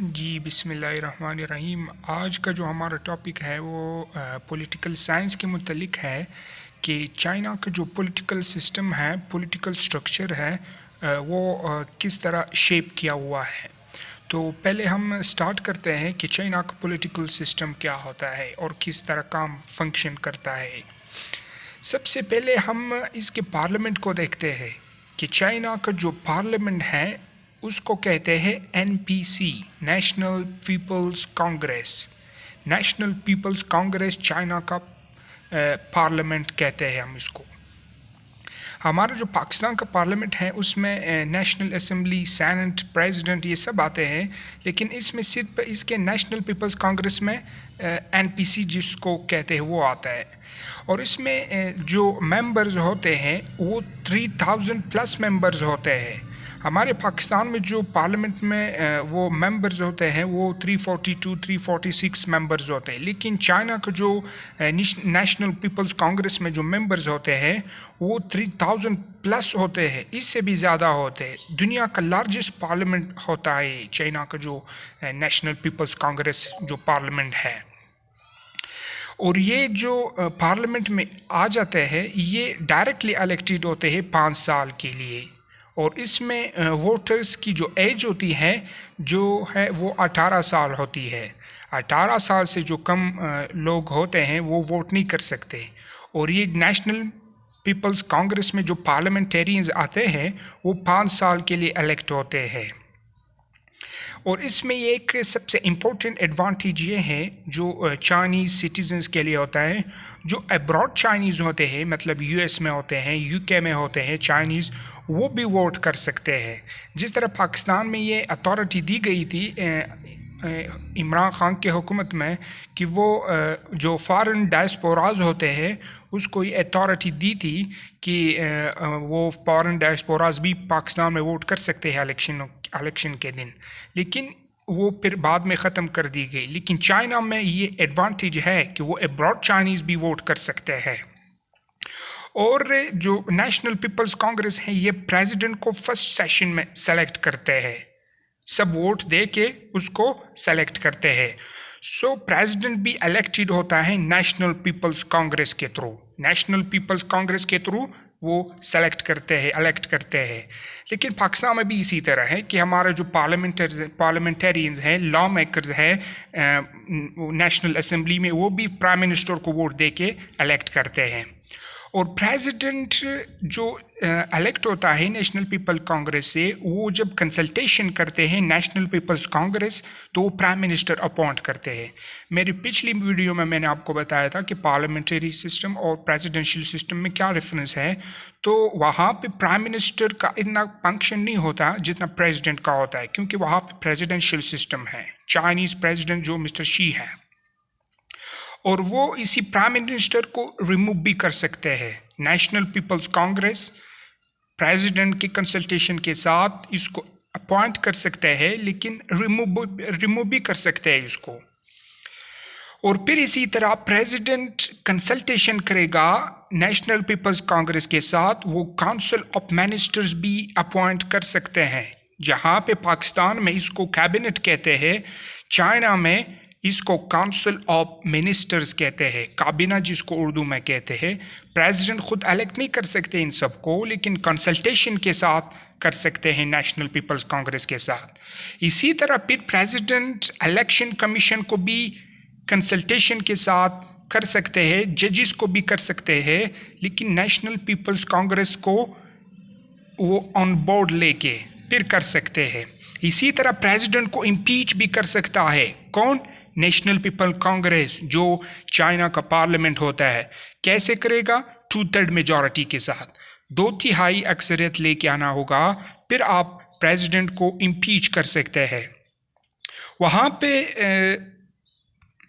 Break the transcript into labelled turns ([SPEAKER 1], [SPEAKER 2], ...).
[SPEAKER 1] जी बिस्मिल्लाहिर्रहमानिर्रहीम। आज का जो हमारा टॉपिक है वो पॉलिटिकल साइंस के मुतल्लिक है कि चाइना का जो पॉलिटिकल सिस्टम है, पॉलिटिकल स्ट्रक्चर है, वो किस तरह शेप किया हुआ है। तो पहले हम स्टार्ट करते हैं कि चाइना का पॉलिटिकल सिस्टम क्या होता है और किस तरह काम फंक्शन करता है। सबसे पहले हम इसके पार्लियामेंट को देखते हैं कि चाइना का जो पार्लियामेंट है उसको कहते हैं NPC, National People's Congress. National People's Congress China का पार्लियामेंट कहते हैं हम इसको। हमारा जो पाकिस्तान का पार्लियामेंट है उसमें नेशनल असेंबली, सेनेट, प्रेसिडेंट ये सब आते हैं, लेकिन इसमें सिर्फ इसके नेशनल पीपल्स कांग्रेस में एनपीसी जिसको कहते हैं वो आता है। और इसमें जो मेंबर्स होते हैं वो 3000 प्लस मेंबर्स होते हैं। हमारे पाकिस्तान में जो पार्लियामेंट में वो मेंबर्स होते हैं वो 342 346 मेंबर्स होते हैं, लेकिन चाइना का जो नेशनल पीपल्स कांग्रेस में जो मेंबर्स होते हैं वो 3000 प्लस होते हैं, इससे भी ज़्यादा होते हैं। दुनिया का लार्जेस्ट पार्लियामेंट होता है चाइना का जो नेशनल पीपल्स कांग्रेस जो पार्लियामेंट है। और ये जो पार्लियामेंट में आ जाते हैं ये डायरेक्टली इलेक्टेड होते हैं 5 साल के लिए। और इसमें वोटर्स की जो एज होती है जो है वो 18 साल होती है। 18 साल से जो कम लोग होते हैं वो वोट नहीं कर सकते। और ये नेशनल पीपल्स कांग्रेस में जो पार्लियामेंटेरियंस आते हैं वो 5 साल के लिए इलेक्ट होते हैं। और इसमें एक सबसे इम्पोर्टेंट एडवांटेज ये है जो चाइनीज़ सिटीजन्स के लिए होता है। जो अब्रॉड चाइनीज़ होते हैं, मतलब यूएस में होते हैं, यूके में होते हैं चाइनीज़, वो भी वोट कर सकते हैं। जिस तरह पाकिस्तान में ये अथॉरिटी दी गई थी इमरान खान के हुकूमत में कि वो जो फॉरेन डायस्पोराज होते हैं उसको ये अथॉरिटी दी थी कि वो फॉरेन डायस्पोराज भी पाकिस्तान में वोट कर सकते हैं इलेक्शन के दिन, लेकिन वो फिर बाद में ख़त्म कर दी गई। लेकिन चाइना में ये एडवांटेज है कि वो अब्रॉड चाइनीज़ भी वोट कर सकते हैं। और जो नेशनल पीपल्स कांग्रेस है ये प्रेसिडेंट को फर्स्ट सेशन में सेलेक्ट करते हैं, सब वोट दे के उसको सेलेक्ट करते हैं। सो प्रेसिडेंट भी इलेक्टेड होता है नेशनल पीपल्स कांग्रेस के थ्रू। नेशनल पीपल्स कांग्रेस के थ्रू वो सेलेक्ट करते हैं, इलेक्ट करते हैं। लेकिन पाकिस्तान में भी इसी तरह है कि हमारे जो पार्लियामेंटेरियंस हैं, लॉ मेकर्स हैं नेशनल असेंबली में, वो भी प्राइम मिनिस्टर को वोट दे के इलेक्ट करते हैं। और प्रेसिडेंट जो इलेक्ट होता है नेशनल पीपल कांग्रेस से, वो जब कंसल्टेशन करते हैं नेशनल पीपल्स कांग्रेस तो वो प्राइम मिनिस्टर अपॉइंट करते हैं। मेरी पिछली वीडियो में मैंने आपको बताया था कि पार्लियामेंट्री सिस्टम और प्रेसिडेंशियल सिस्टम में क्या डिफरेंस है। तो वहाँ पे प्राइम मिनिस्टर का इतना फंक्शन नहीं होता जितना प्रेसिडेंट का होता है, क्योंकि वहाँ पे प्रेसिडेंशियल सिस्टम है। चाइनीज़ प्रेसिडेंट जो मिस्टर शी है, और वो इसी प्राइम मिनिस्टर को रिमूव भी कर सकते हैं। नेशनल पीपल्स कांग्रेस प्रेसिडेंट की कंसल्टेशन के साथ इसको अपॉइंट कर सकते हैं, लेकिन रिमूव भी कर सकते हैं इसको। और फिर इसी तरह प्रेसिडेंट कंसल्टेशन करेगा नेशनल पीपल्स कांग्रेस के साथ, वो काउंसिल ऑफ मिनिस्टर्स भी अपॉइंट कर सकते हैं। जहाँ पे पाकिस्तान में इसको कैबिनेट कहते हैं, चाइना में इसको काउंसिल ऑफ मिनिस्टर्स कहते हैं, काबीना जिसको उर्दू में कहते हैं। प्रेसिडेंट खुद इलेक्ट नहीं कर सकते इन सबको, लेकिन कंसल्टेशन के साथ कर सकते हैं नेशनल पीपल्स कांग्रेस के साथ। इसी तरह फिर प्रेसिडेंट इलेक्शन कमीशन को भी कंसल्टेशन के साथ कर सकते हैं, जजिस को भी कर सकते हैं, लेकिन नेशनल पीपल्स कांग्रेस को वो ऑन बोर्ड लेके फिर कर सकते हैं। इसी तरह प्रेसिडेंट को इम्पीच भी कर सकता है। कौन? नेशनल पीपल कांग्रेस, जो चाइना का पार्लियामेंट होता है। कैसे करेगा? 2/3 मेजॉरिटी के साथ, 2/3 अक्सरियत लेके आना होगा, फिर आप प्रेसिडेंट को इम्पीच कर सकते हैं। वहाँ पे